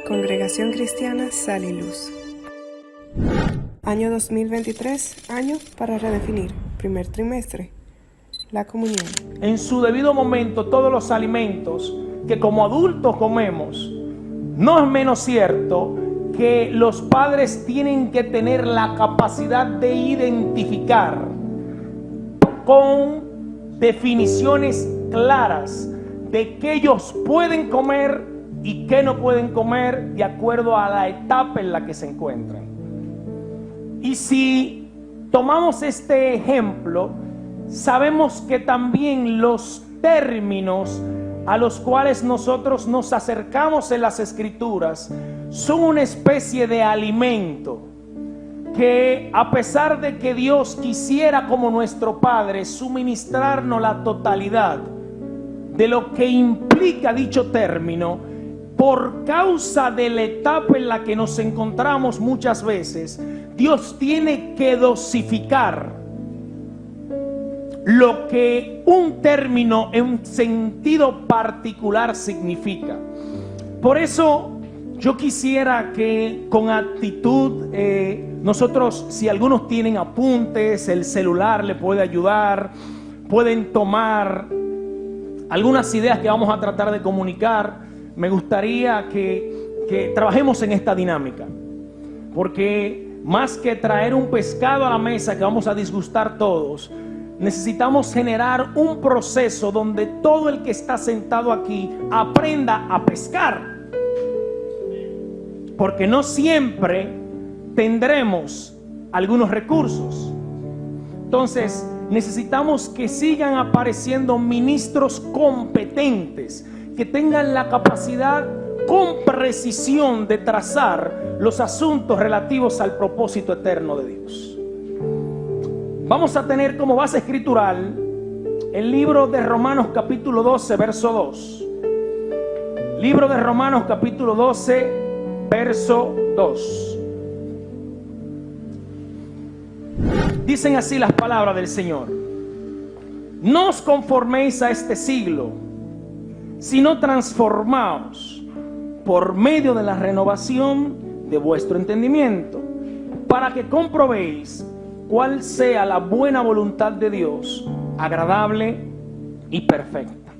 Congregación Cristiana Sal y Luz. Año 2023, año para redefinir. Primer trimestre, la comunión. En su debido momento, todos los alimentos que como adultos comemos, no es menos cierto que los padres tienen que tener la capacidad de identificar con definiciones claras de qué ellos pueden comer y qué no pueden comer de acuerdo a la etapa en la que se encuentran. Y si tomamos este ejemplo, sabemos que también los términos a los cuales nosotros nos acercamos en las Escrituras son una especie de alimento que, a pesar de que Dios quisiera como nuestro Padre suministrarnos la totalidad de lo que implica dicho término, por causa de la etapa en la que nos encontramos muchas veces, Dios tiene que dosificar lo que un término en sentido particular significa. Por eso yo quisiera que con actitud nosotros, si algunos tienen apuntes, el celular le puede ayudar, pueden tomar algunas ideas que vamos a tratar de comunicar. Me gustaría que trabajemos en esta dinámica, porque más que traer un pescado a la mesa que vamos a disgustar todos, necesitamos generar un proceso donde todo el que está sentado aquí aprenda a pescar, porque no siempre tendremos algunos recursos. Entonces necesitamos que sigan apareciendo ministros competentes, que tengan la capacidad con precisión de trazar los asuntos relativos al propósito eterno de Dios. Vamos a tener como base escritural el libro de Romanos capítulo 12, verso 2. Libro de Romanos capítulo 12, verso 2. Dicen así las palabras del Señor: no os conforméis a este siglo, sino transformaos por medio de la renovación de vuestro entendimiento, para que comprobéis cuál sea la buena voluntad de Dios, agradable y perfecta.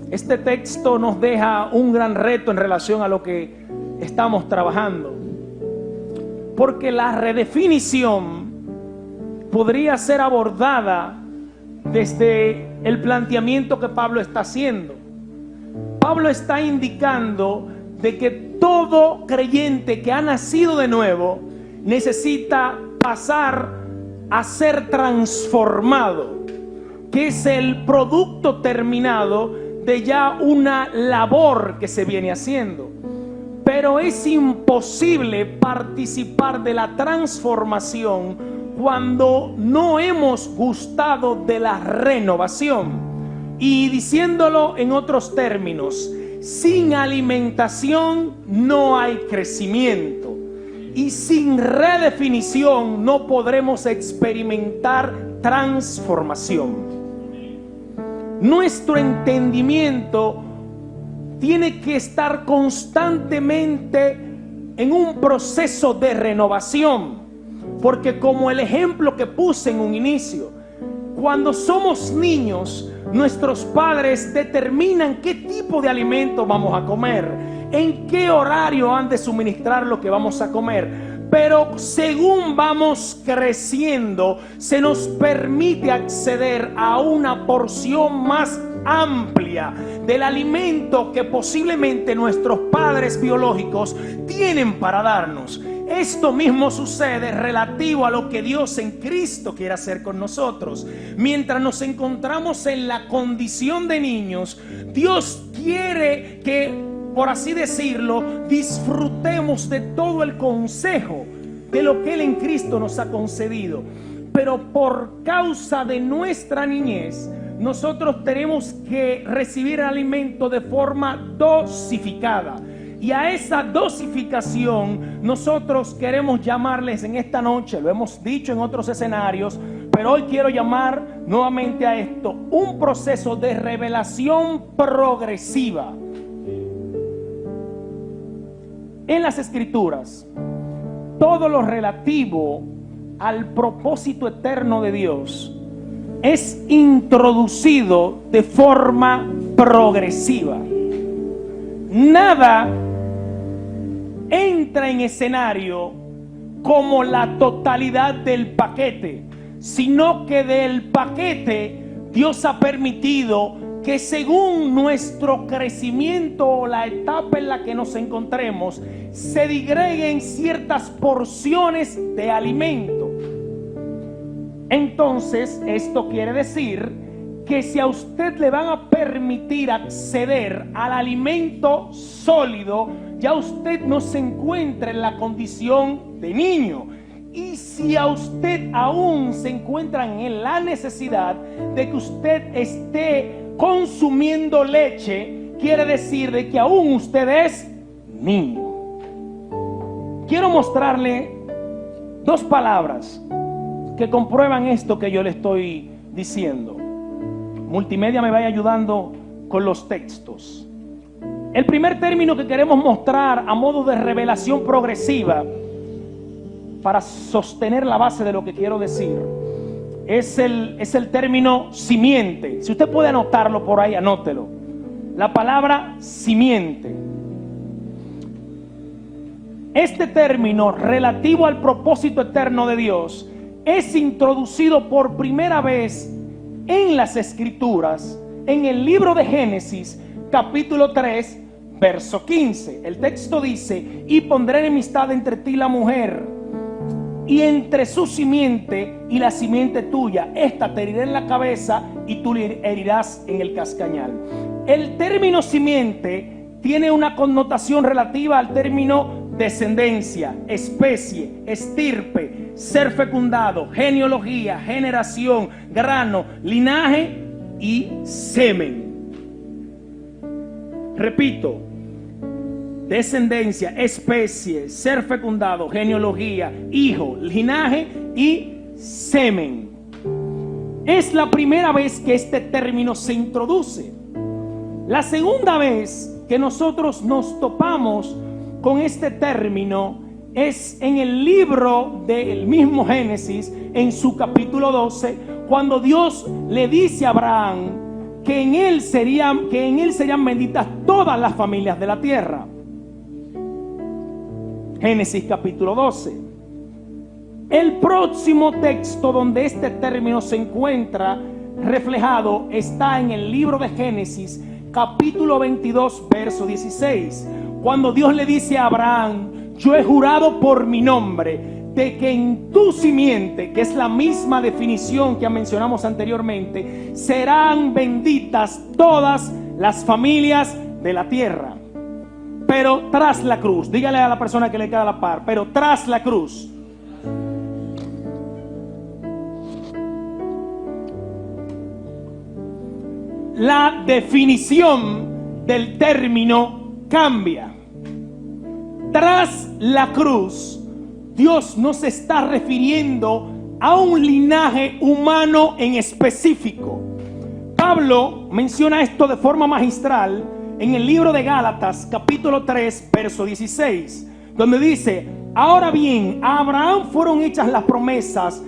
Este texto nos deja un gran reto en relación a lo que estamos trabajando, porque la redefinición podría ser abordada desde el planteamiento que Pablo está haciendo. Pablo está indicando de que todo creyente que ha nacido de nuevo necesita pasar a ser transformado, que es el producto terminado de ya una labor que se viene haciendo. Pero es imposible participar de la transformación cuando no hemos gustado de la renovación. Y diciéndolo en otros términos, sin alimentación no hay crecimiento, y sin redefinición no podremos experimentar transformación. Nuestro entendimiento tiene que estar constantemente en un proceso de renovación, porque como el ejemplo que puse en un inicio, cuando somos niños, nuestros padres determinan qué tipo de alimento vamos a comer, en qué horario han de suministrar lo que vamos a comer. Pero según vamos creciendo, se nos permite acceder a una porción más amplia del alimento que posiblemente nuestros padres biológicos tienen para darnos. Esto mismo sucede relativo a lo que Dios en Cristo quiere hacer con nosotros. Mientras nos encontramos en la condición de niños, Dios quiere que, por así decirlo, disfrutemos de todo el consejo de lo que Él en Cristo nos ha concedido. Pero por causa de nuestra niñez, nosotros tenemos que recibir el alimento de forma dosificada. Y a esa dosificación nosotros queremos llamarles en esta noche, lo hemos dicho en otros escenarios, pero hoy quiero llamar nuevamente a esto un proceso de revelación progresiva. En las Escrituras, todo lo relativo al propósito eterno de Dios es introducido de forma progresiva. Nada entra en escenario como la totalidad del paquete, sino que del paquete Dios ha permitido que según nuestro crecimiento o la etapa en la que nos encontremos, se digreguen ciertas porciones de alimento. Entonces, esto quiere decir que si a usted le van a permitir acceder al alimento sólido, ya usted no se encuentra en la condición de niño. Y si a usted aún se encuentra en la necesidad de que usted esté consumiendo leche, quiere decir de que aún usted es niño. Quiero mostrarle dos palabras que comprueban esto que yo le estoy diciendo. Multimedia me vaya ayudando con los textos. El primer término que queremos mostrar a modo de revelación progresiva para sostener la base de lo que quiero decir es el término simiente. Si usted puede anotarlo por ahí, anótelo. La palabra simiente. Este término relativo al propósito eterno de Dios es introducido por primera vez en las Escrituras, en el libro de Génesis, capítulo 3, verso 15. El texto dice: y pondré enemistad entre ti y la mujer, y entre su simiente y la simiente tuya. Esta te herirá en la cabeza y tú le herirás en el cascañal. El término simiente tiene una connotación relativa al término descendencia, especie, estirpe, ser fecundado, genealogía, generación, grano, linaje y semen. Repito: descendencia, especie, ser fecundado, genealogía, hijo, linaje y semen. Es la primera vez que este término se introduce. La segunda vez que nosotros nos topamos con este término es en el libro del mismo Génesis, en su capítulo 12, cuando Dios le dice a Abraham que en él serían benditas todas las familias de la tierra. Génesis capítulo 12. El próximo texto donde este término se encuentra reflejado está en el libro de Génesis capítulo 22, verso 16, cuando Dios le dice a Abraham: yo he jurado por mi nombre de que en tu simiente, que es la misma definición que mencionamos anteriormente, serán benditas todas las familias de la tierra. Pero tras la cruz, dígale a la persona que le queda a la par, pero tras la cruz, la definición del término cambia. Tras la cruz, Dios no se está refiriendo a un linaje humano en específico. Pablo menciona esto de forma magistral en el libro de Gálatas capítulo 3, verso 16, donde dice: ahora bien, a Abraham fueron hechas las promesas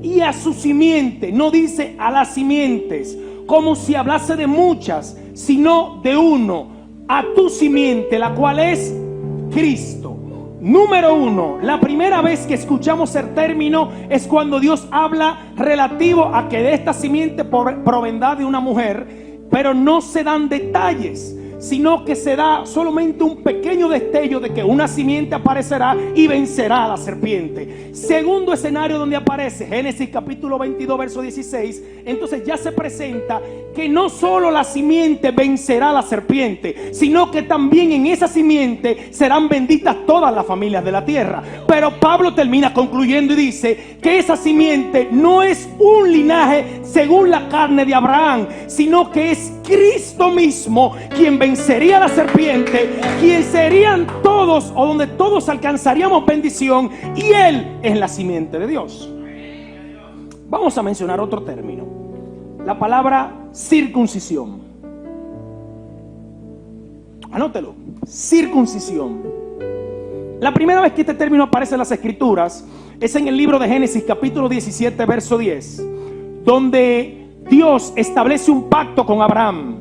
y a su simiente. No dice a las simientes, como si hablase de muchas, sino de uno, a tu simiente, la cual es Cristo. Número uno, la primera vez que escuchamos el término es cuando Dios habla relativo a que de esta simiente provendrá de una mujer, pero no se dan detalles, sino que se da solamente un pequeño destello de que una simiente aparecerá y vencerá a la serpiente. Segundo escenario donde aparece Génesis capítulo 22, verso 16, entonces ya se presenta que no solo la simiente vencerá a la serpiente, sino que también en esa simiente serán benditas todas las familias de la tierra. Pero Pablo termina concluyendo y dice que esa simiente no es un linaje según la carne de Abraham, sino que es Cristo mismo quien vencería a la serpiente, quien serían todos, o donde todos alcanzaríamos bendición, y Él es la simiente de Dios. Vamos a mencionar otro término: la palabra circuncisión. Anótelo: circuncisión. La primera vez que este término aparece en las Escrituras es en el libro de Génesis, capítulo 17, verso 10, donde Dios establece un pacto con Abraham,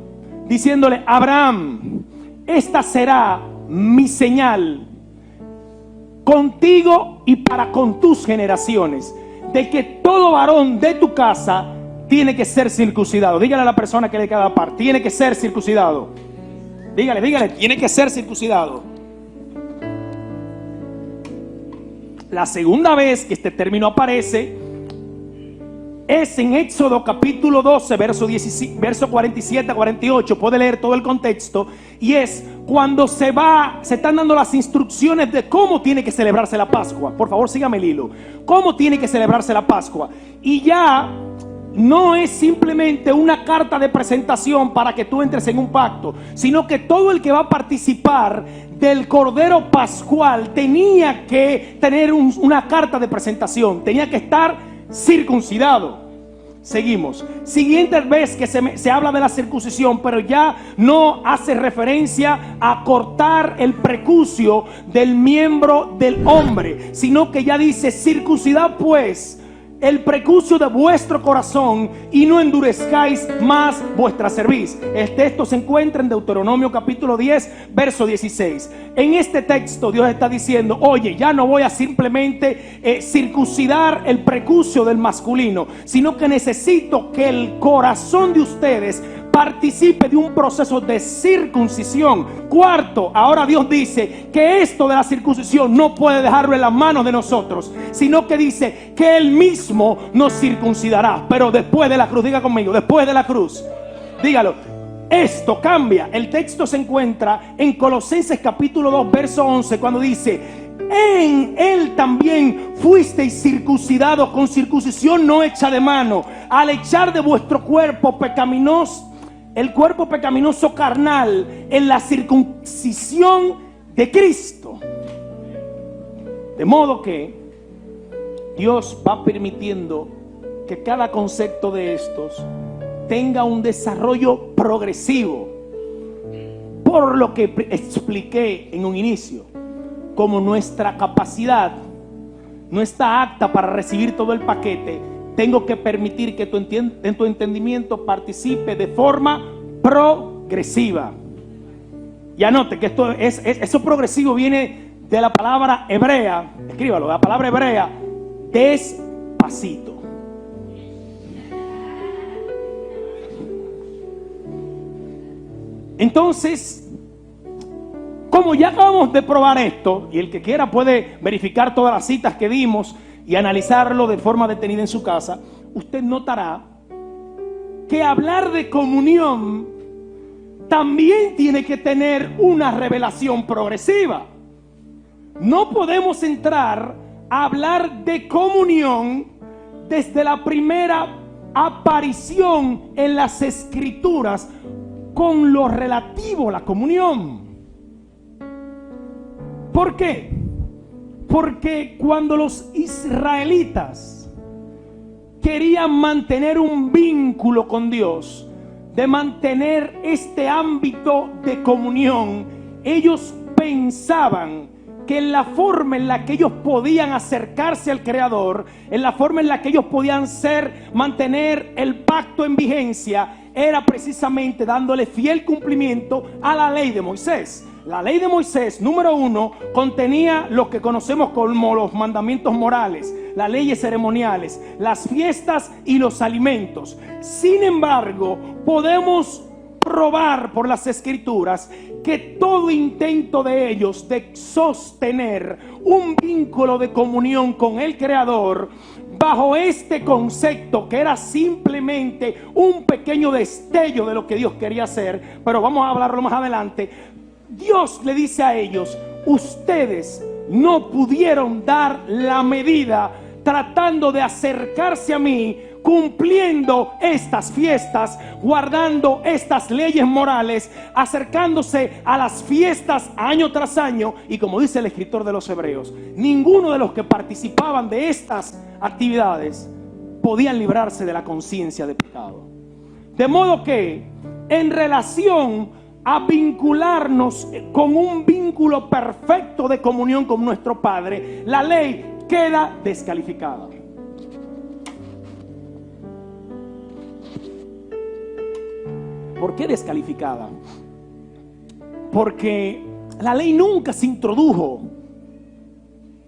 diciéndole: Abraham, esta será mi señal contigo y para con tus generaciones, de que todo varón de tu casa tiene que ser circuncidado. Dígale a la persona que le queda par, tiene que ser circuncidado. Dígale, tiene que ser circuncidado. La segunda vez que este término aparece es en Éxodo capítulo 12, verso 47 a 48. Puede leer todo el contexto. Y es cuando se están dando las instrucciones de cómo tiene que celebrarse la Pascua. Por favor, sígame el hilo. ¿Cómo tiene que celebrarse la Pascua? Y ya no es simplemente una carta de presentación para que tú entres en un pacto, sino que todo el que va a participar del Cordero Pascual tenía que tener una carta de presentación, tenía que estar circuncidado. Seguimos. Siguiente vez que se habla de la circuncisión, pero ya no hace referencia a cortar el prepucio del miembro del hombre, sino que ya dice: circuncidad pues el prepucio de vuestro corazón y no endurezcáis más vuestra cerviz. El texto se encuentra en Deuteronomio capítulo 10, verso 16. En este texto Dios está diciendo: oye, ya no voy a simplemente circuncidar el prepucio del masculino, sino que necesito que el corazón de ustedes participe de un proceso de circuncisión. Cuarto, ahora Dios dice que esto de la circuncisión no puede dejarlo en las manos de nosotros, sino que dice que Él mismo nos circuncidará, pero después de la cruz. Diga conmigo: después de la cruz. Dígalo. Esto cambia. El texto se encuentra en Colosenses capítulo 2, verso 11, cuando dice: en Él también fuisteis circuncidados con circuncisión no hecha de mano, al echar de vuestro cuerpo pecaminoso, el cuerpo pecaminoso carnal, en la circuncisión de Cristo. De modo que Dios va permitiendo que cada concepto de estos tenga un desarrollo progresivo. Por lo que expliqué en un inicio, como nuestra capacidad no está apta para recibir todo el paquete, tengo que permitir que en tu entendimiento participe de forma progresiva. Y anote que eso progresivo viene de la palabra hebrea. Escríbalo, la palabra hebrea: despacito. Entonces, como ya acabamos de probar esto, y el que quiera puede verificar todas las citas que dimos y analizarlo de forma detenida en su casa, usted notará que hablar de comunión también tiene que tener una revelación progresiva. No podemos entrar a hablar de comunión desde la primera aparición en las Escrituras con lo relativo a la comunión. ¿Por qué? Porque cuando los israelitas querían mantener un vínculo con Dios, de mantener este ámbito de comunión, ellos pensaban que en la forma en la que ellos podían acercarse al Creador, en la forma en la que ellos podían mantener el pacto en vigencia, era precisamente dándole fiel cumplimiento a la ley de Moisés. La ley de Moisés, número 1, contenía lo que conocemos como los mandamientos morales, las leyes ceremoniales, las fiestas y los alimentos. Sin embargo, podemos probar por las Escrituras que todo intento de ellos de sostener un vínculo de comunión con el Creador bajo este concepto, que era simplemente un pequeño destello de lo que Dios quería hacer, pero vamos a hablarlo más adelante. Dios le dice a ellos: ustedes no pudieron dar la medida tratando de acercarse a mí, cumpliendo estas fiestas, guardando estas leyes morales, acercándose a las fiestas año tras año. Y como dice el escritor de los Hebreos, ninguno de los que participaban de estas actividades podían librarse de la conciencia de pecado. De modo que en relación a vincularnos con un vínculo perfecto de comunión con nuestro Padre, la ley queda descalificada. ¿Por qué descalificada? Porque la ley nunca se introdujo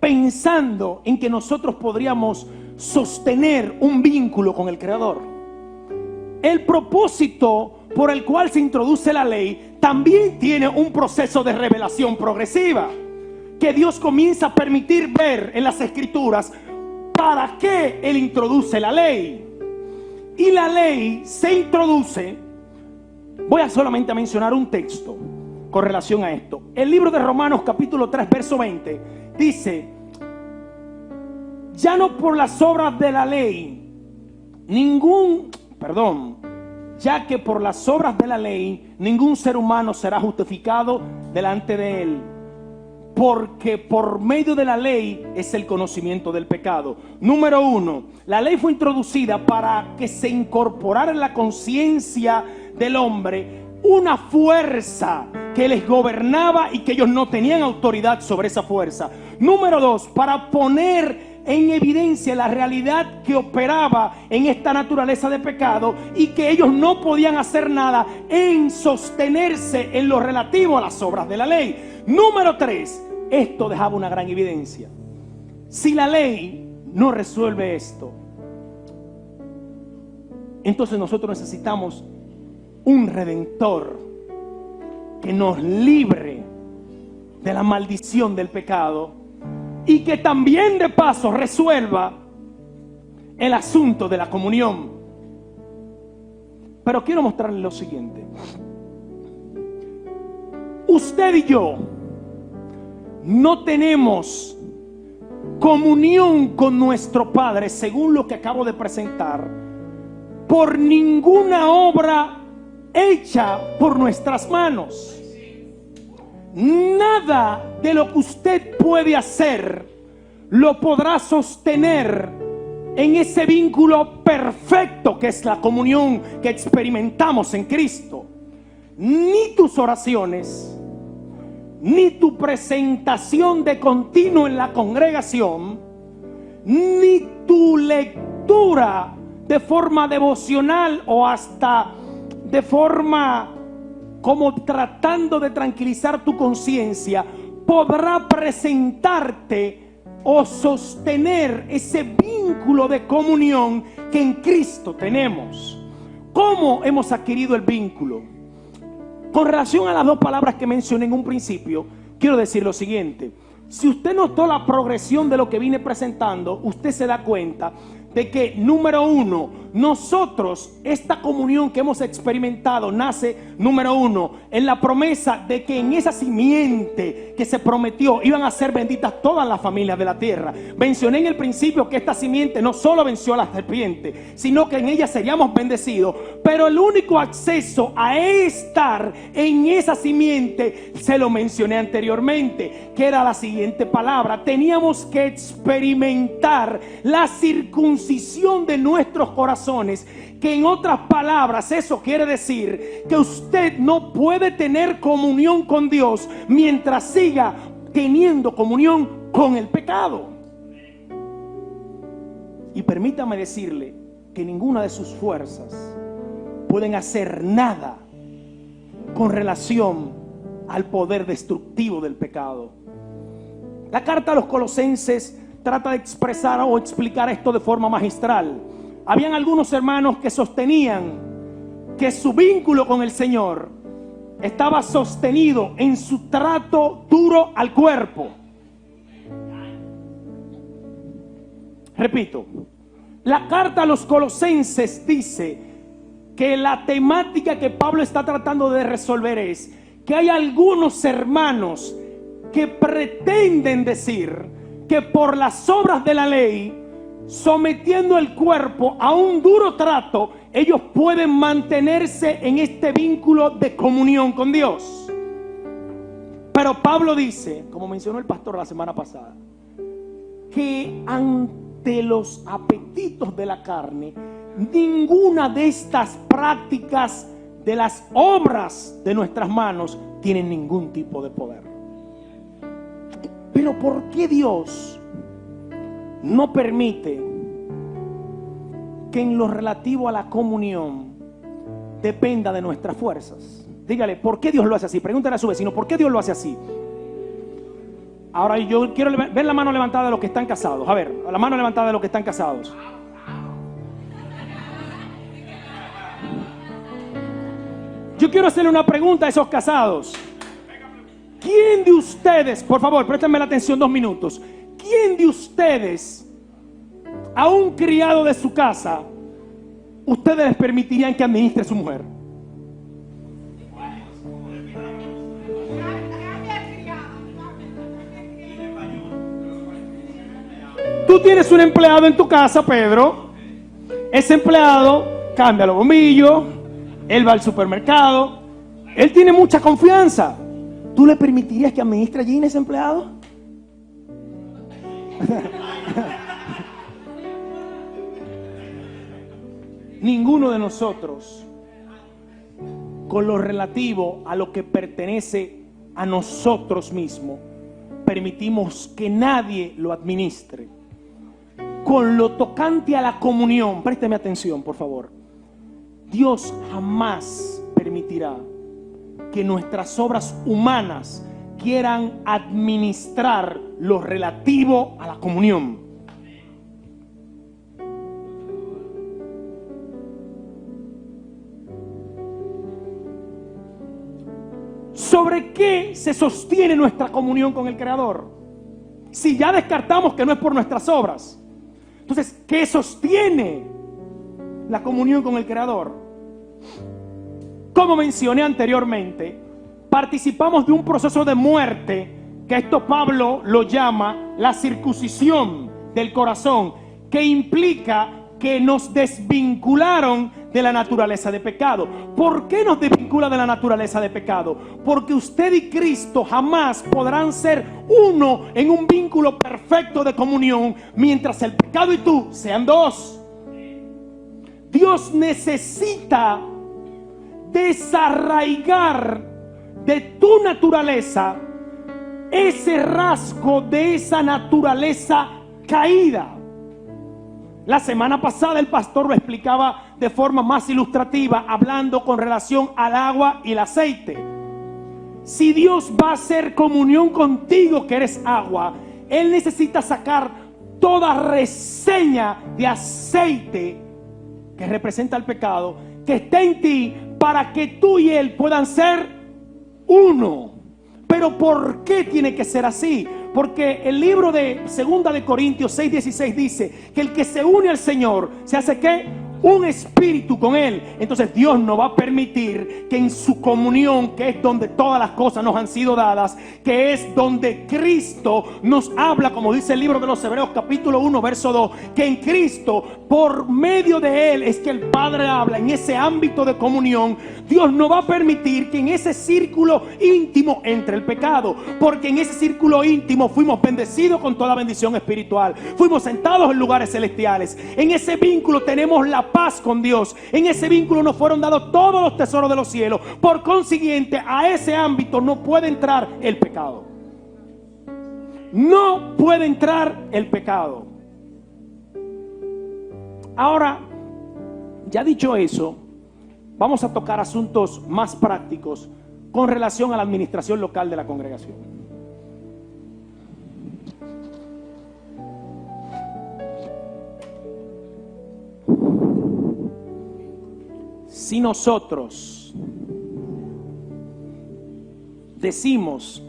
pensando en que nosotros podríamos sostener un vínculo con el Creador. El propósito por el cual se introduce la ley también tiene un proceso de revelación progresiva que Dios comienza a permitir ver en las Escrituras para qué Él introduce la ley. Y la ley se introduce, voy a solamente mencionar un texto con relación a esto. El libro de Romanos capítulo 3 verso 20 dice: ya no por las obras de la ley, ya que por las obras de la ley ningún ser humano será justificado delante de él, porque por medio de la ley es el conocimiento del pecado. Número 1, la ley fue introducida para que se incorporara en la conciencia del hombre una fuerza que les gobernaba y que ellos no tenían autoridad sobre esa fuerza. Número 2, para poner en evidencia la realidad que operaba en esta naturaleza de pecado y que ellos no podían hacer nada en sostenerse en lo relativo a las obras de la ley. Número 3, esto dejaba una gran evidencia. Si la ley no resuelve esto, entonces nosotros necesitamos un redentor que nos libre de la maldición del pecado y que también de paso resuelva el asunto de la comunión. Pero quiero mostrarles lo siguiente. Usted y yo no tenemos comunión con nuestro Padre, según lo que acabo de presentar, por ninguna obra hecha por nuestras manos. Nada de lo que usted puede hacer lo podrá sostener en ese vínculo perfecto que es la comunión que experimentamos en Cristo. Ni tus oraciones, ni tu presentación de continuo en la congregación, ni tu lectura de forma devocional o hasta de forma como tratando de tranquilizar tu conciencia, podrá presentarte o sostener ese vínculo de comunión que en Cristo tenemos. ¿Cómo hemos adquirido el vínculo? Con relación a las dos palabras que mencioné en un principio, quiero decir lo siguiente. Si usted notó la progresión de lo que vine presentando, usted se da cuenta de que, número 1, nosotros, esta comunión que hemos experimentado nace, número 1, en la promesa de que en esa simiente que se prometió iban a ser benditas todas las familias de la tierra. Mencioné en el principio que esta simiente no solo venció a la serpiente, sino que en ella seríamos bendecidos. Pero el único acceso a estar en esa simiente, se lo mencioné anteriormente, que era la siguiente palabra: teníamos que experimentar la circuncisión de nuestros corazones, que en otras palabras eso quiere decir que usted no puede tener comunión con Dios mientras siga teniendo comunión con el pecado. Y permítame decirle que ninguna de sus fuerzas pueden hacer nada con relación al poder destructivo del pecado. La carta a los Colosenses trata de expresar o explicar esto de forma magistral. Habían algunos hermanos que sostenían que su vínculo con el Señor estaba sostenido en su trato duro al cuerpo. Repito, la carta a los Colosenses dice que la temática que Pablo está tratando de resolver es que hay algunos hermanos que pretenden decir que por las obras de la ley, sometiendo el cuerpo a un duro trato, ellos pueden mantenerse en este vínculo de comunión con Dios. Pero Pablo dice, como mencionó el pastor la semana pasada, que ante los apetitos de la carne, ninguna de estas prácticas de las obras de nuestras manos tienen ningún tipo de poder. Pero ¿por qué Dios no permite que en lo relativo a la comunión dependa de nuestras fuerzas? Dígale, ¿por qué Dios lo hace así? Pregúntale a su vecino, ¿por qué Dios lo hace así? Ahora yo quiero ver la mano levantada de los que están casados. A ver, la mano levantada de los que están casados. Yo quiero hacerle una pregunta a esos casados. ¿Quién de ustedes, por favor, préstenme la atención 2 minutos, quién de ustedes a un criado de su casa ustedes les permitirían que administre a su mujer? Tú tienes un empleado en tu casa, Pedro. Ese empleado cambia los bombillos, él va al supermercado, él tiene mucha confianza. ¿Tú le permitirías que administre allí a ese empleado? Ninguno de nosotros, con lo relativo a lo que pertenece a nosotros mismos, permitimos que nadie lo administre. Con lo tocante a la comunión, présteme atención, por favor. Dios jamás permitirá que nuestras obras humanas quieran administrar lo relativo a la comunión. ¿Sobre qué se sostiene nuestra comunión con el Creador? Si ya descartamos que no es por nuestras obras, entonces, ¿qué sostiene la comunión con el Creador? Como mencioné anteriormente, participamos de un proceso de muerte, que esto Pablo lo llama la circuncisión del corazón, que implica que nos desvincularon de la naturaleza de pecado. ¿Por qué nos desvincula de la naturaleza de pecado? Porque usted y Cristo jamás podrán ser uno en un vínculo perfecto de comunión, mientras el pecado y tú sean dos. Dios necesita desarraigar de tu naturaleza ese rasgo de esa naturaleza caída. La semana pasada el pastor lo explicaba de forma más ilustrativa, hablando con relación al agua y el aceite. Si Dios va a hacer comunión contigo, que eres agua, Él necesita sacar toda reseña de aceite que representa el pecado, que esté en ti, para que tú y Él puedan ser uno. Pero ¿por qué tiene que ser así? Porque el libro de 2 de Corintios 6:16 dice que el que se une al Señor se hace ¿qué? Un espíritu con Él. Entonces Dios no va a permitir que en su comunión, que es donde todas las cosas nos han sido dadas, que es donde Cristo nos habla, como dice el libro de los Hebreos capítulo 1 verso 2, que en Cristo, por medio de Él, es que el Padre habla. En ese ámbito de comunión, Dios no va a permitir que en ese círculo íntimo entre el pecado, porque en ese círculo íntimo fuimos bendecidos con toda bendición espiritual, fuimos sentados en lugares celestiales. En ese vínculo tenemos la paz con Dios. En ese vínculo nos fueron dados todos los tesoros de los cielos. Por consiguiente, a ese ámbito no puede entrar el pecado. No puede entrar el pecado. Ahora, ya dicho eso, vamos a tocar asuntos más prácticos con relación a la administración local de la congregación. Si nosotros decimos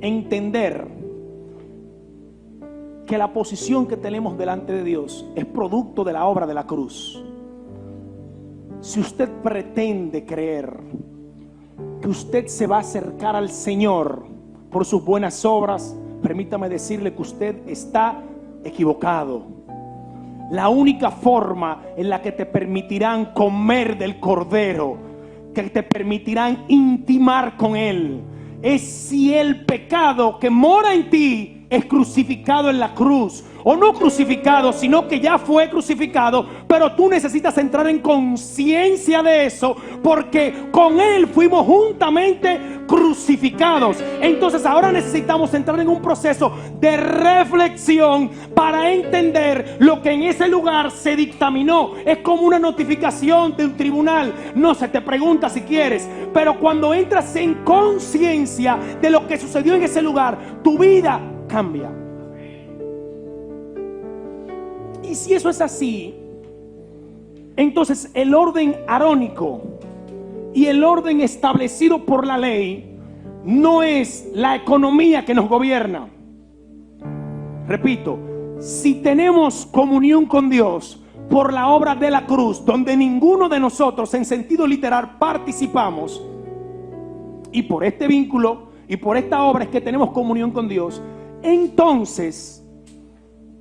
entender que la posición que tenemos delante de Dios es producto de la obra de la cruz, si usted pretende creer que usted se va a acercar al Señor por sus buenas obras, permítame decirle que usted está equivocado. La única forma en la que te permitirán comer del Cordero, que te permitirán intimar con Él, es si el pecado que mora en ti es crucificado en la cruz, o no crucificado, sino que ya fue crucificado, pero tú necesitas entrar en conciencia de eso, porque con Él fuimos juntamente crucificados. Entonces ahora necesitamos entrar en un proceso de reflexión para entender lo que en ese lugar se dictaminó. Es como una notificación de un tribunal, no se te pregunta si quieres, pero cuando entras en conciencia de lo que sucedió en ese lugar, tu vida cambia. Y si eso es así, entonces el orden arónico y el orden establecido por la ley no es la economía que nos gobierna. Repito, si tenemos comunión con Dios por la obra de la cruz, donde ninguno de nosotros en sentido literal participamos, y por este vínculo y por esta obra es que tenemos comunión con Dios, entonces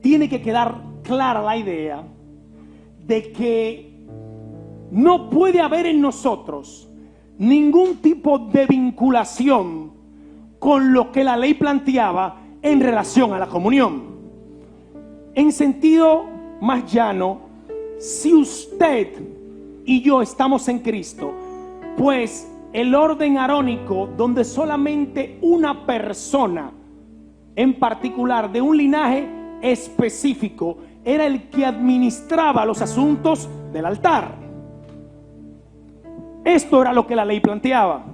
tiene que quedar clara la idea de que no puede haber en nosotros ningún tipo de vinculación con lo que la ley planteaba en relación a la comunión. En sentido más llano, si usted y yo estamos en Cristo, pues el orden arónico, donde solamente una persona en particular de un linaje específico era el que administraba los asuntos del altar. Esto era lo que la ley planteaba.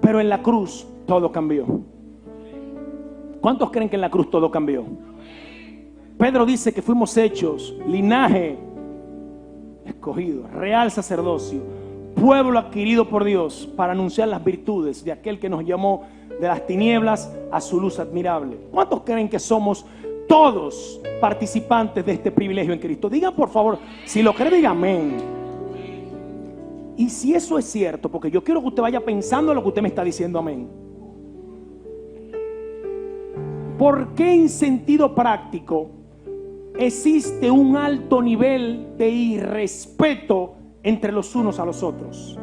Pero en la cruz todo cambió. ¿Cuántos creen que en la cruz todo cambió? Pedro dice que fuimos hechos linaje escogido, real sacerdocio, pueblo adquirido por Dios para anunciar las virtudes de aquel que nos llamó de las tinieblas a su luz admirable. ¿Cuántos creen que somos todos participantes de este privilegio en Cristo? Digan por favor, si lo creen, digan amén. Y si eso es cierto, porque yo quiero que usted vaya pensando en lo que usted me está diciendo, amén. ¿Por qué en sentido práctico existe un alto nivel de irrespeto entre los unos a los otros?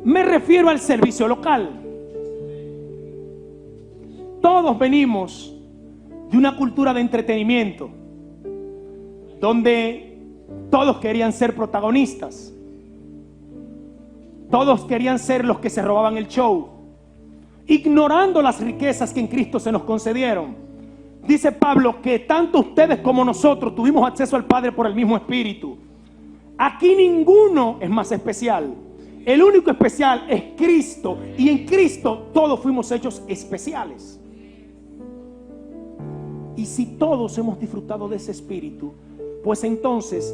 Me refiero al servicio local. Todos venimos de una cultura de entretenimiento donde todos querían ser protagonistas, todos querían ser los que se robaban el show, ignorando las riquezas que en Cristo se nos concedieron. Dice Pablo que tanto ustedes como nosotros tuvimos acceso al Padre por el mismo Espíritu. Aquí ninguno es más especial. El único especial es Cristo, y en Cristo todos fuimos hechos especiales. Y si todos hemos disfrutado de ese Espíritu, pues entonces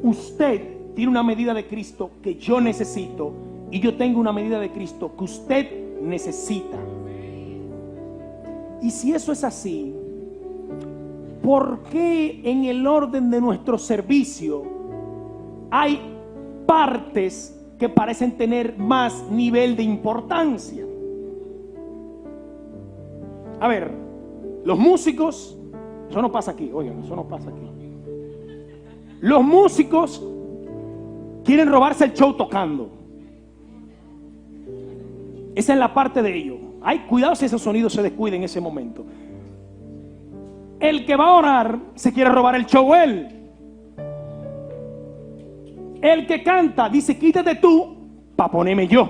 usted tiene una medida de Cristo que yo necesito, y yo tengo una medida de Cristo que usted necesita. Y si eso es así, ¿por qué en el orden de nuestro servicio hay partes que parecen tener más nivel de importancia? A ver, los músicos, eso no pasa aquí, oigan, eso no pasa aquí. Los músicos quieren robarse el show tocando. Esa es la parte de ellos. Ay, cuidado si ese sonido se descuida en ese momento. El que va a orar se quiere robar el show él. El que canta dice, quítate tú para ponerme yo.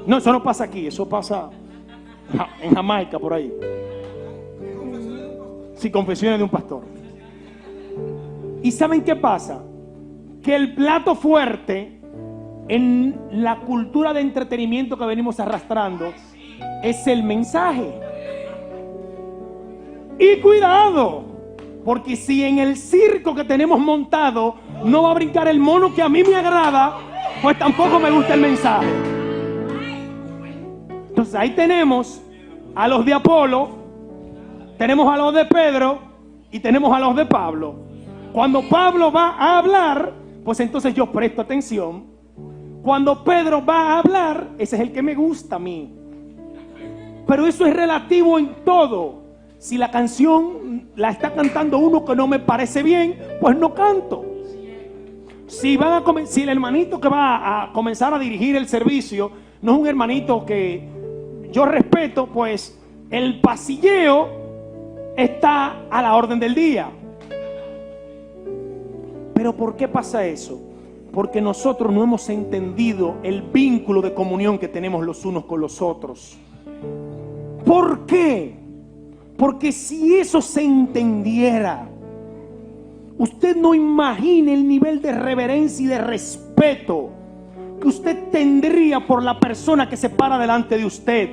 No, eso no pasa aquí, eso pasa en Jamaica, por ahí. Sí, confesiones de un pastor. ¿Y saben qué pasa? Que el plato fuerte en la cultura de entretenimiento que venimos arrastrando es el mensaje. Y cuidado, porque si en el circo que tenemos montado no va a brincar el mono que a mí me agrada, pues tampoco me gusta el mensaje. Entonces ahí tenemos a los de Apolo, tenemos a los de Pedro y tenemos a los de Pablo. Cuando Pablo va a hablar, pues entonces yo presto atención. Cuando Pedro va a hablar, ese es el que me gusta a mí. Pero eso es relativo en todo. Si la canción la está cantando uno que no me parece bien, pues no canto. Si el hermanito que va a comenzar a dirigir el servicio no es un hermanito que yo respeto, pues el pasilleo está a la orden del día. Pero ¿por qué pasa eso? Porque nosotros no hemos entendido el vínculo de comunión que tenemos los unos con los otros. ¿Por qué? Porque si eso se entendiera, usted no imagina el nivel de reverencia y de respeto que usted tendría por la persona que se para delante de usted.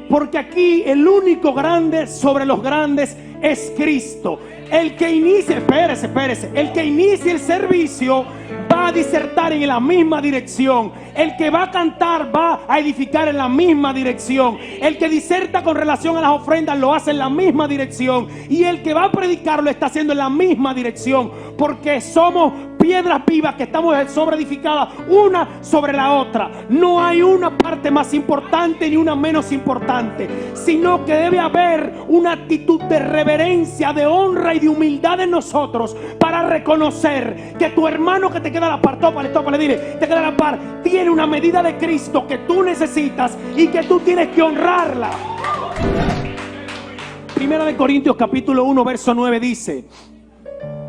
Porque aquí el único grande sobre los grandes es Cristo. El que inicie, espérese, el que inicie el servicio va a disertar en la misma dirección. El que va a cantar va a edificar en la misma dirección. El que diserta con relación a las ofrendas lo hace en la misma dirección. Y el que va a predicar lo está haciendo en la misma dirección. Porque somos piedras vivas que estamos sobreedificadas una sobre la otra. No hay una parte más importante ni una menos importante, sino que debe haber una actitud de reverencia, de honra y de humildad en nosotros para reconocer que tu hermano que te queda a la par, tópale, dile, te queda a la par, tiene una medida de Cristo que tú necesitas y que tú tienes que honrarla. Primera de Corintios capítulo 1 verso 9 dice,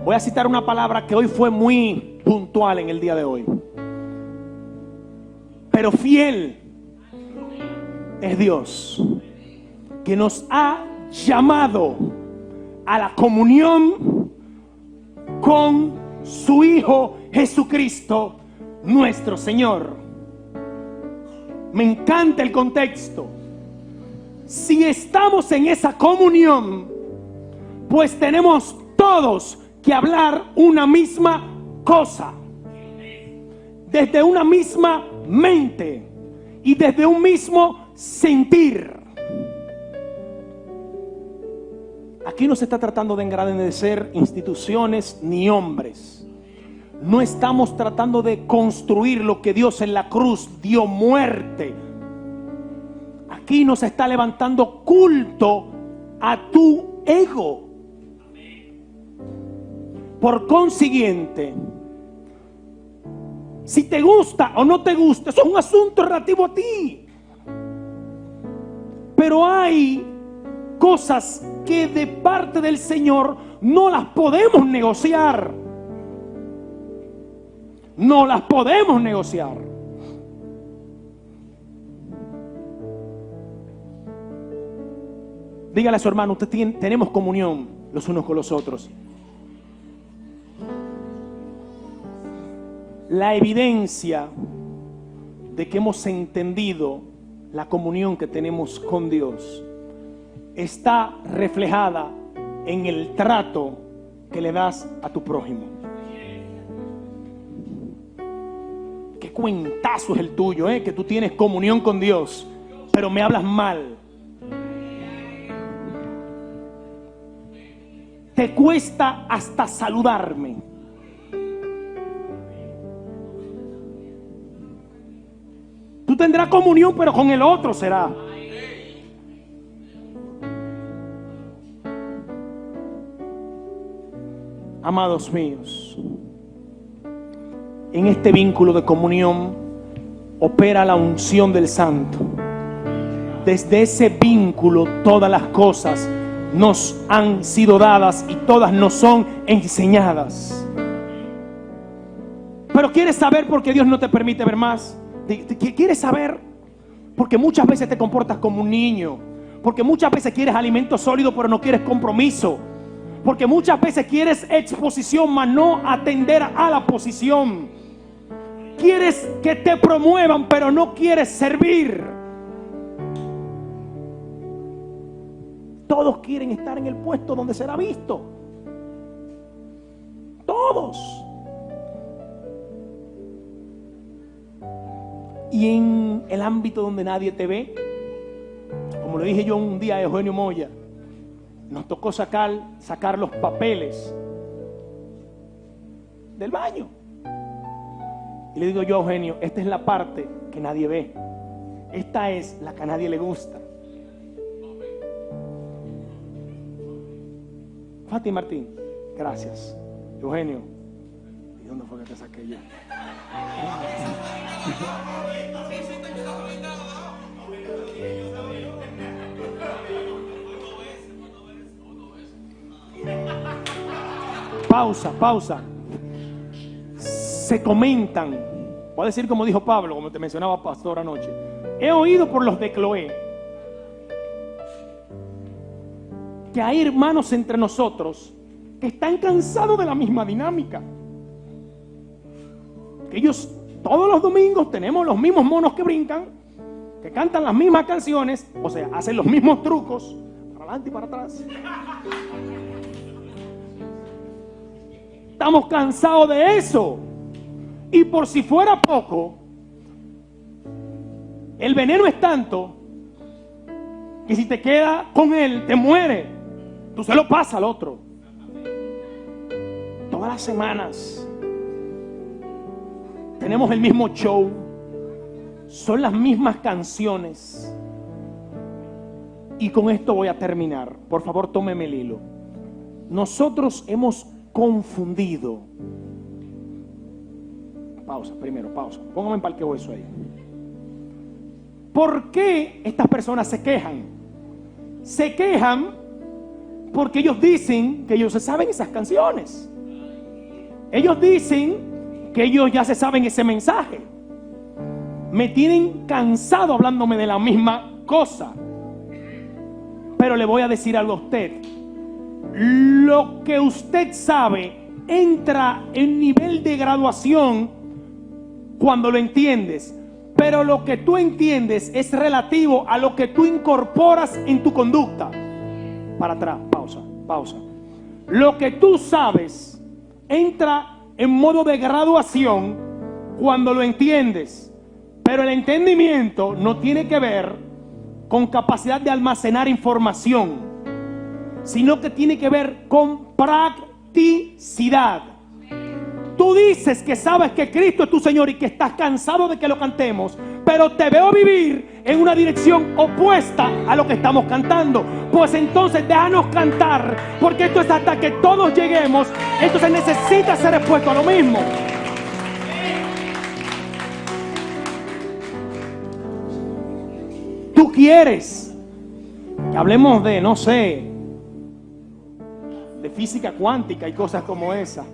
voy a citar una palabra que hoy fue muy puntual en el día de hoy. Pero fiel es Dios, que nos ha llamado a la comunión con su Hijo Jesucristo, nuestro Señor. Me encanta el contexto. Si estamos en esa comunión, pues tenemos todos que hablar una misma cosa, desde una misma mente y desde un mismo sentir. Aquí no se está tratando de engrandecer instituciones ni hombres. No estamos tratando de construir lo que Dios en la cruz dio muerte. Aquí no se está levantando culto a tu ego. Por consiguiente, si te gusta o no te gusta, eso es un asunto relativo a ti. Pero hay cosas que de parte del Señor no las podemos negociar. No las podemos negociar. Dígale a su hermano, tenemos comunión los unos con los otros. La evidencia de que hemos entendido la comunión que tenemos con Dios está reflejada en el trato que le das a tu prójimo. Qué cuentazo es el tuyo, que tú tienes comunión con Dios, pero me hablas mal. Te cuesta hasta saludarme. Tú tendrás comunión, pero con el otro será. Amados míos, en este vínculo de comunión opera la unción del Santo. Desde ese vínculo todas las cosas nos han sido dadas y todas nos son enseñadas. Pero ¿quieres saber por qué Dios no te permite ver más? ¿Quieres saber? Porque muchas veces te comportas como un niño. Porque muchas veces quieres alimento sólido pero no quieres compromiso. Porque muchas veces quieres exposición mas no atender a la posición. Quieres que te promuevan pero no quieres servir. Todos quieren estar en el puesto donde será visto. Todos. Y en el ámbito donde nadie te ve, como le dije yo un día a Eugenio Moya, nos tocó sacar los papeles del baño. Y le digo yo a Eugenio, esta es la parte que nadie ve. Esta es la que a nadie le gusta. Fati Martín, gracias. Eugenio, ¿y dónde fue que te saqué yo? Pausa. Se comentan, voy a decir como dijo Pablo, como te mencionaba pastor anoche. He oído por los de Cloé que hay hermanos entre nosotros que están cansados de la misma dinámica. Que ellos todos los domingos tenemos los mismos monos que brincan, que cantan las mismas canciones, o sea, hacen los mismos trucos, para adelante y para atrás. Estamos cansados de eso. Y por si fuera poco, el veneno es tanto que si te queda con él, te muere. Tú se lo pasas al otro. Todas las semanas tenemos el mismo show. Son las mismas canciones. Y con esto voy a terminar. Por favor, tómeme el hilo. Nosotros hemos confundido. Pausa. Póngame en parqueo eso ahí. ¿Por qué estas personas se quejan? Se quejan porque ellos dicen que ellos se saben esas canciones. Ellos dicen que ellos ya se saben ese mensaje. Me tienen cansado hablándome de la misma cosa. Pero le voy a decir algo a usted. Lo que usted sabe entra en nivel de graduación cuando lo entiendes. Pero lo que tú entiendes es relativo a lo que tú incorporas en tu conducta. Para atrás, pausa. Lo que tú sabes entra en modo de graduación cuando lo entiendes. Pero el entendimiento no tiene que ver con capacidad de almacenar información, sino que tiene que ver con practicidad. Tú dices que sabes que Cristo es tu Señor y que estás cansado de que lo cantemos, pero te veo vivir en una dirección opuesta a lo que estamos cantando. Pues entonces déjanos cantar, porque esto es hasta que todos lleguemos. Entonces necesita ser expuesto a lo mismo. Tú quieres que hablemos de, no sé, de física cuántica y cosas como esa,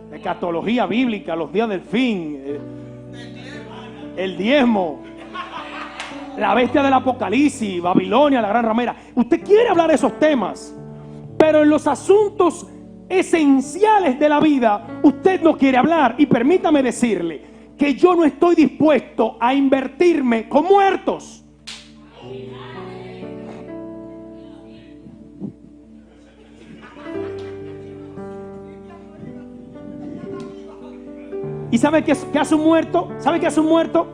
de escatología bíblica, los días del fin, el diezmo, la bestia del Apocalipsis, Babilonia, la gran ramera. Usted quiere hablar de esos temas, pero en los asuntos esenciales de la vida usted no quiere hablar. Y permítame decirle que yo no estoy dispuesto a invertirme con muertos. ¿Y sabe qué hace un muerto? ¿Sabe qué hace un muerto?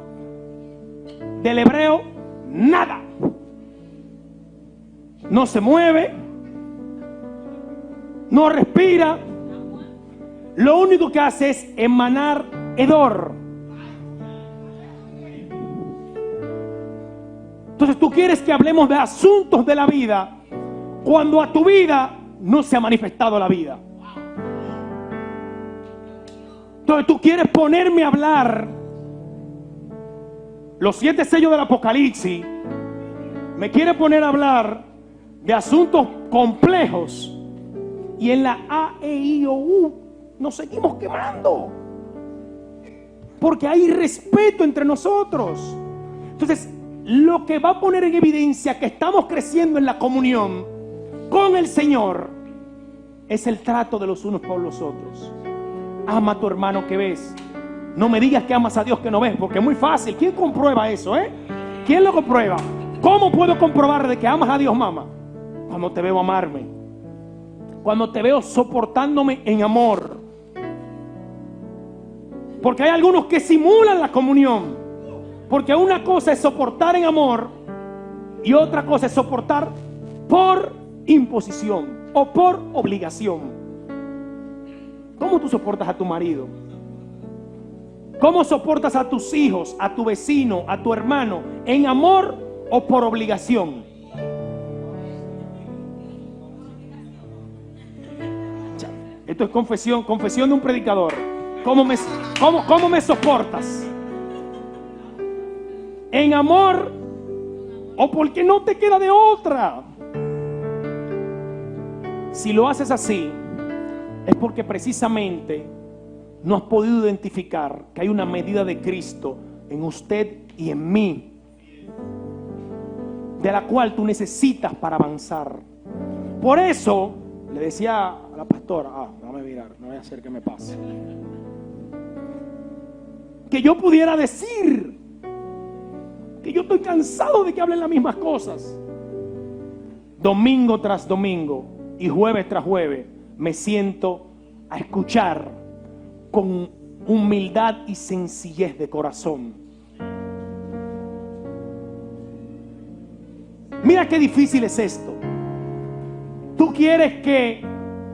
Del hebreo, nada. No se mueve, no respira. Lo único que hace es emanar hedor. Entonces tú quieres que hablemos de asuntos de la vida cuando a tu vida no se ha manifestado la vida. Entonces tú quieres ponerme a hablar los 7 sellos del Apocalipsis. Me quieres poner a hablar de asuntos complejos. Y en la A, E, I, O, U nos seguimos quemando. Porque hay respeto entre nosotros. Entonces, lo que va a poner en evidencia que estamos creciendo en la comunión con el Señor es el trato de los unos por los otros. Ama a tu hermano que ves. No me digas que amas a Dios que no ves, porque es muy fácil. ¿Quién comprueba eso, ¿Quién lo comprueba? ¿Cómo puedo comprobar de que amas a Dios, mamá? Cuando te veo amarme, cuando te veo soportándome en amor. Porque hay algunos que simulan la comunión. Porque una cosa es soportar en amor y otra cosa es soportar por imposición o por obligación. ¿Cómo tú soportas a tu marido? ¿Cómo soportas a tus hijos, a tu vecino, a tu hermano? ¿En amor o por obligación? Esto es confesión de un predicador. ¿Cómo me soportas? ¿En amor o porque no te queda de otra? Si lo haces así, es porque precisamente no has podido identificar que hay una medida de Cristo en usted y en mí, de la cual tú necesitas para avanzar. Por eso le decía a la pastora, déjame mirar, no voy a hacer que me pase, que yo pudiera decir que yo estoy cansado de que hablen las mismas cosas. Domingo tras domingo y jueves tras jueves me siento a escuchar con humildad y sencillez de corazón. Mira qué difícil es esto. Tú quieres que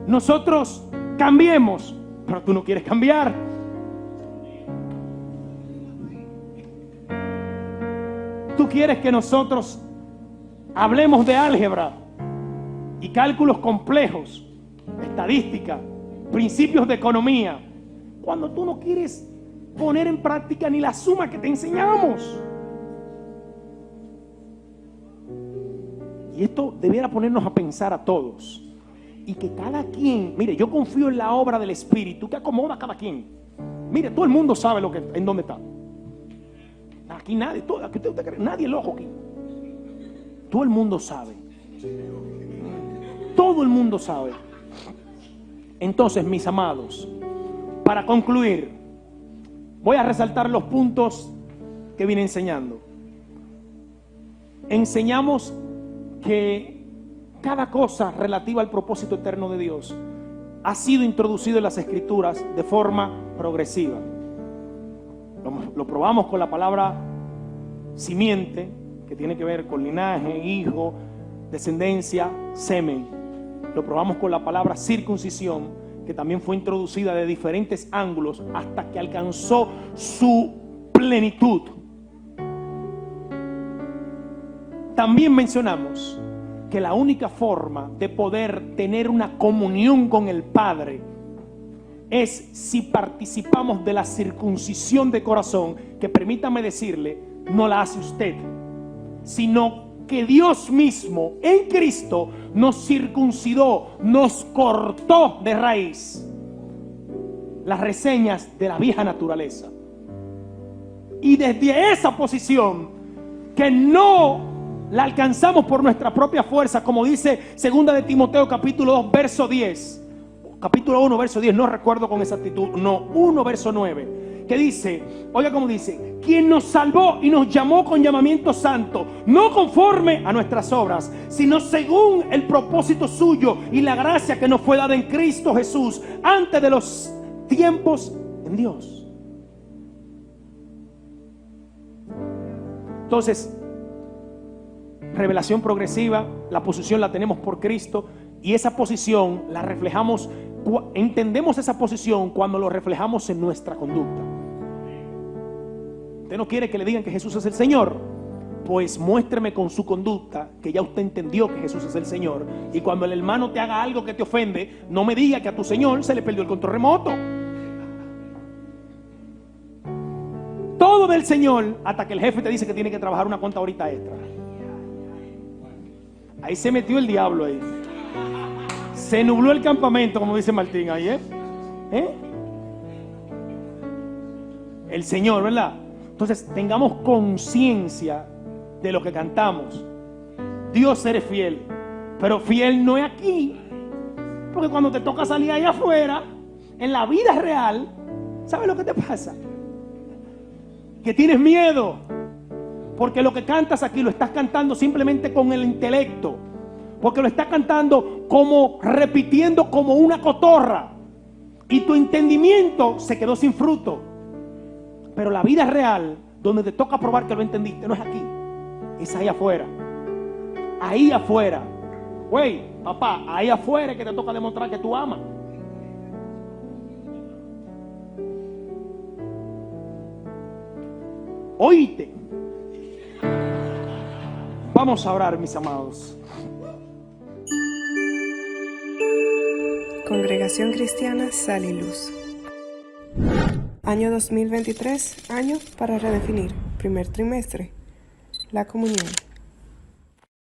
nosotros cambiemos, pero tú no quieres cambiar. Tú quieres que nosotros hablemos de álgebra y cálculos complejos, estadística, principios de economía, cuando tú no quieres poner en práctica ni la suma que te enseñamos. Y esto debiera ponernos a pensar a todos. Y que cada quien, mire, yo confío en la obra del Espíritu que acomoda a cada quien. Mire, todo el mundo sabe en dónde está. Aquí nadie, nadie es loco aquí. Todo el mundo sabe. Todo el mundo sabe. Entonces, mis amados, para concluir, voy a resaltar los puntos que vine enseñando. Enseñamos que cada cosa relativa al propósito eterno de Dios ha sido introducido en las Escrituras de forma progresiva. Lo probamos con la palabra simiente, que tiene que ver con linaje, hijo, descendencia, semen. Lo probamos con la palabra circuncisión, que también fue introducida de diferentes ángulos hasta que alcanzó su plenitud. También mencionamos que la única forma de poder tener una comunión con el Padre es si participamos de la circuncisión de corazón, que permítame decirle, no la hace usted, sino que Dios mismo en Cristo nos circuncidó, nos cortó de raíz las reseñas de la vieja naturaleza. Y desde esa posición, que no la alcanzamos por nuestra propia fuerza, como dice 2 de Timoteo capítulo 2 verso 10, capítulo 1 verso 10, no recuerdo con exactitud, 1 verso 9, que dice, oiga cómo dice, quien nos salvó y nos llamó con llamamiento santo, no conforme a nuestras obras, sino según el propósito suyo y la gracia que nos fue dada en Cristo Jesús antes de los tiempos en Dios. Entonces, revelación progresiva, la posición la tenemos por Cristo, y esa posición la reflejamos, entendemos esa posición cuando lo reflejamos en nuestra conducta. Usted no quiere que le digan que Jesús es el Señor, pues muéstreme con su conducta que ya usted entendió que Jesús es el Señor. Y cuando el hermano te haga algo que te ofende, no me diga que a tu Señor se le perdió el control remoto. Todo del Señor, hasta que el jefe te dice que tiene que trabajar una cuanta horita extra. Ahí se metió el diablo ahí. Se nubló el campamento, como dice Martín ahí, El Señor, ¿verdad? Entonces tengamos conciencia de lo que cantamos. Dios eres fiel, pero fiel no es aquí, porque cuando te toca salir allá afuera, en la vida real, ¿sabes lo que te pasa? Que tienes miedo, porque lo que cantas aquí lo estás cantando simplemente con el intelecto, porque lo estás cantando como repitiendo como una cotorra, y tu entendimiento se quedó sin fruto. Pero la vida real, donde te toca probar que lo entendiste, no es aquí, es ahí afuera. Ahí afuera, güey, papá, ahí afuera es que te toca demostrar que tú amas. Oíste. Vamos a orar, mis amados. Congregación Cristiana Sal y Luz. Año 2023, año para redefinir, primer trimestre, la comunión.